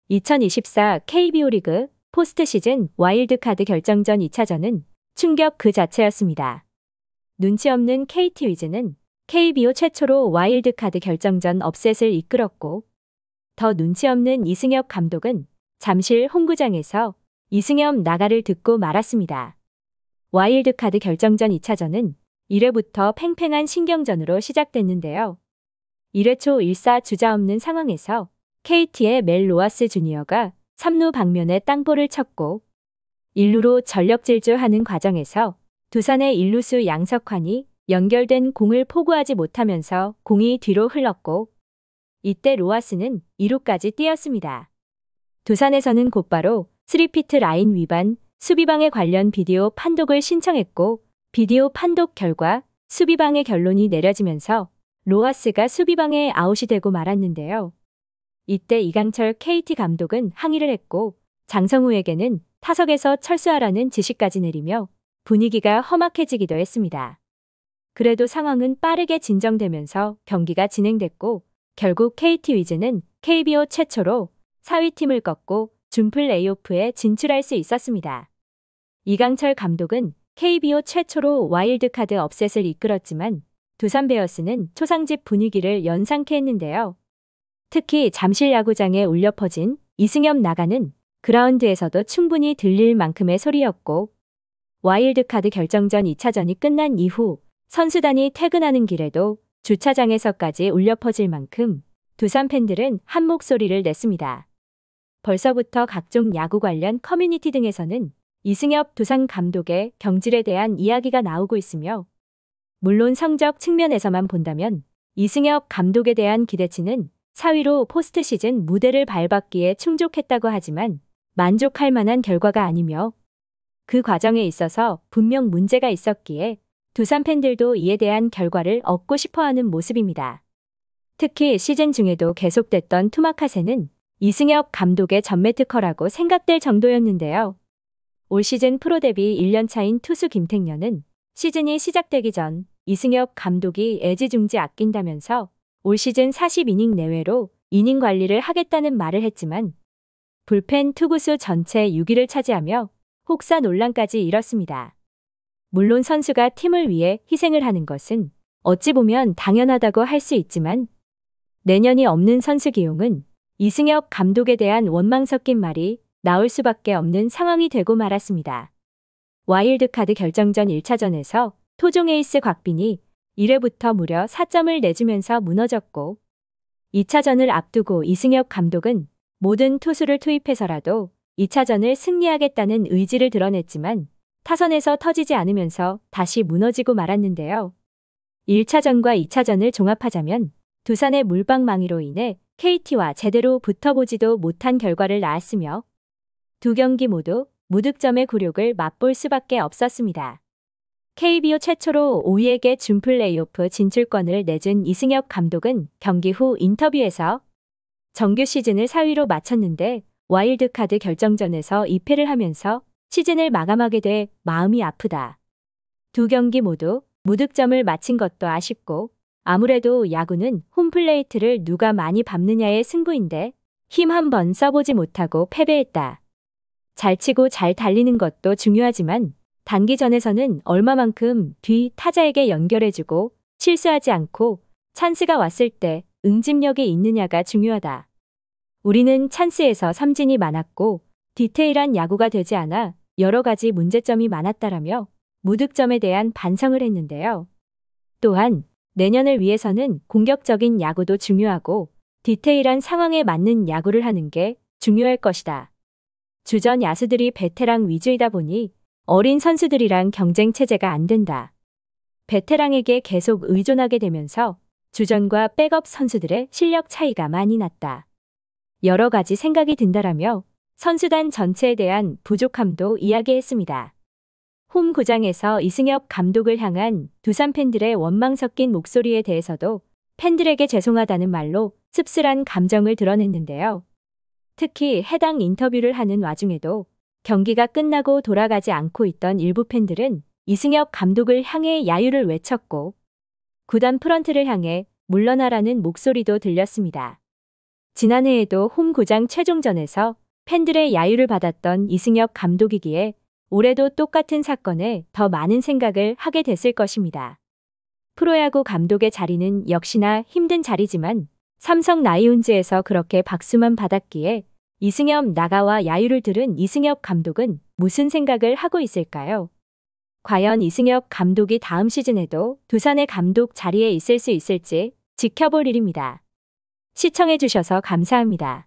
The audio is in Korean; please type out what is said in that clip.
2024 KBO 리그 포스트 시즌 와일드카드 결정전 2차전은 충격 그 자체였습니다. 눈치 없는 KT 위즈는 KBO 최초로 와일드카드 결정전 업셋을 이끌었고, 더 눈치 없는 이승엽 감독은 잠실 홈구장에서 이승엽 나가를 듣고 말았습니다. 와일드카드 결정전 2차전은 1회부터 팽팽한 신경전으로 시작됐는데요. 1회 초 1사 주자 없는 상황에서 KT의 멜 로하스 주니어가 3루 방면에 땅볼을 쳤고, 1루로 전력 질주하는 과정에서 두산의 1루수 양석환이 연결된 공을 포구하지 못하면서 공이 뒤로 흘렀고, 이때 로하스는 2루까지 뛰었습니다. 두산에서는 곧바로 3피트 라인 위반, 수비방해 관련 비디오 판독을 신청했고, 비디오 판독 결과 수비방해 결론이 내려지면서 로하스가 수비방해 아웃이 되고 말았는데요. 이때 이강철 KT 감독은 항의를 했고, 장성우에게는 타석에서 철수하라는 지시까지 내리며 분위기가 험악해지기도 했습니다. 그래도 상황은 빠르게 진정되면서 경기가 진행됐고, 결국 KT 위즈는 KBO 최초로 4위 팀을 꺾고 준 플레이오프에 진출할 수 있었습니다. 이강철 감독은 KBO 최초로 와일드카드 업셋을 이끌었지만 두산 베어스는 초상집 분위기를 연상케 했는데요. 특히 잠실 야구장에 울려 퍼진 이승엽 나가는 그라운드에서도 충분히 들릴 만큼의 소리였고, 와일드카드 결정전 2차전이 끝난 이후 선수단이 퇴근하는 길에도 주차장에서까지 울려 퍼질 만큼 두산 팬들은 한 목소리를 냈습니다. 벌써부터 각종 야구 관련 커뮤니티 등에서는 이승엽 두산 감독의 경질에 대한 이야기가 나오고 있으며, 물론 성적 측면에서만 본다면 이승엽 감독에 대한 기대치는 4위로 포스트 시즌 무대를 밟았기에 충족했다고 하지만 만족할 만한 결과가 아니며, 그 과정에 있어서 분명 문제가 있었기에 두산 팬들도 이에 대한 결과를 얻고 싶어하는 모습입니다. 특히 시즌 중에도 계속됐던 투마카세는 이승엽 감독의 전매특허라고 생각될 정도였는데요. 올 시즌 프로 데뷔 1년 차인 투수 김택년은 시즌이 시작되기 전 이승엽 감독이 애지중지 아낀다면서 올 시즌 40이닝 내외로 이닝 관리를 하겠다는 말을 했지만 불펜 투구수 전체 6위를 차지하며 혹사 논란까지 일었습니다. 물론 선수가 팀을 위해 희생을 하는 것은 어찌 보면 당연하다고 할 수 있지만, 내년이 없는 선수 기용은 이승엽 감독에 대한 원망 섞인 말이 나올 수밖에 없는 상황이 되고 말았습니다. 와일드카드 결정전 1차전에서 토종 에이스 곽빈이 1회부터 무려 4점을 내주면서 무너졌고, 2차전을 앞두고 이승엽 감독은 모든 투수를 투입해서라도 2차전을 승리하겠다는 의지를 드러냈지만 타선에서 터지지 않으면서 다시 무너지고 말았는데요. 1차전과 2차전을 종합하자면 두산의 물방망이로 인해 KT와 제대로 붙어보지도 못한 결과를 낳았으며, 두 경기 모두 무득점의 굴욕을 맛볼 수밖에 없었습니다. KBO 최초로 5위에게 준 플레이오프 진출권을 내준 이승엽 감독은 경기 후 인터뷰에서 정규 시즌을 4위로 마쳤는데 와일드카드 결정전에서 2패를 하면서 시즌을 마감하게 돼 마음이 아프다. 두 경기 모두 무득점을 마친 것도 아쉽고, 아무래도 야구는 홈플레이트를 누가 많이 밟느냐의 승부인데 힘 한번 써보지 못하고 패배했다. 잘 치고 잘 달리는 것도 중요하지만 단기전에서는 얼마만큼 뒤 타자에게 연결해주고 실수하지 않고 찬스가 왔을 때 응집력이 있느냐가 중요하다. 우리는 찬스에서 삼진이 많았고 디테일한 야구가 되지 않아 여러 가지 문제점이 많았다라며 무득점에 대한 반성을 했는데요. 또한 내년을 위해서는 공격적인 야구도 중요하고 디테일한 상황에 맞는 야구를 하는 게 중요할 것이다. 주전 야수들이 베테랑 위주이다 보니 어린 선수들이랑 경쟁 체제가 안 된다. 베테랑에게 계속 의존하게 되면서 주전과 백업 선수들의 실력 차이가 많이 났다. 여러 가지 생각이 든다라며 선수단 전체에 대한 부족함도 이야기했습니다. 홈구장에서 이승엽 감독을 향한 두산 팬들의 원망 섞인 목소리에 대해서도 팬들에게 죄송하다는 말로 씁쓸한 감정을 드러냈는데요. 특히 해당 인터뷰를 하는 와중에도 경기가 끝나고 돌아가지 않고 있던 일부 팬들은 이승엽 감독을 향해 야유를 외쳤고, 구단 프런트를 향해 물러나라는 목소리도 들렸습니다. 지난해에도 홈구장 최종전에서 팬들의 야유를 받았던 이승엽 감독이기에 올해도 똑같은 사건에 더 많은 생각을 하게 됐을 것입니다. 프로야구 감독의 자리는 역시나 힘든 자리지만 삼성 라이온즈에서 그렇게 박수만 받았기에 이승엽 나가와 야유를 들은 이승엽 감독은 무슨 생각을 하고 있을까요? 과연 이승엽 감독이 다음 시즌에도 두산의 감독 자리에 있을 수 있을지 지켜볼 일입니다. 시청해주셔서 감사합니다.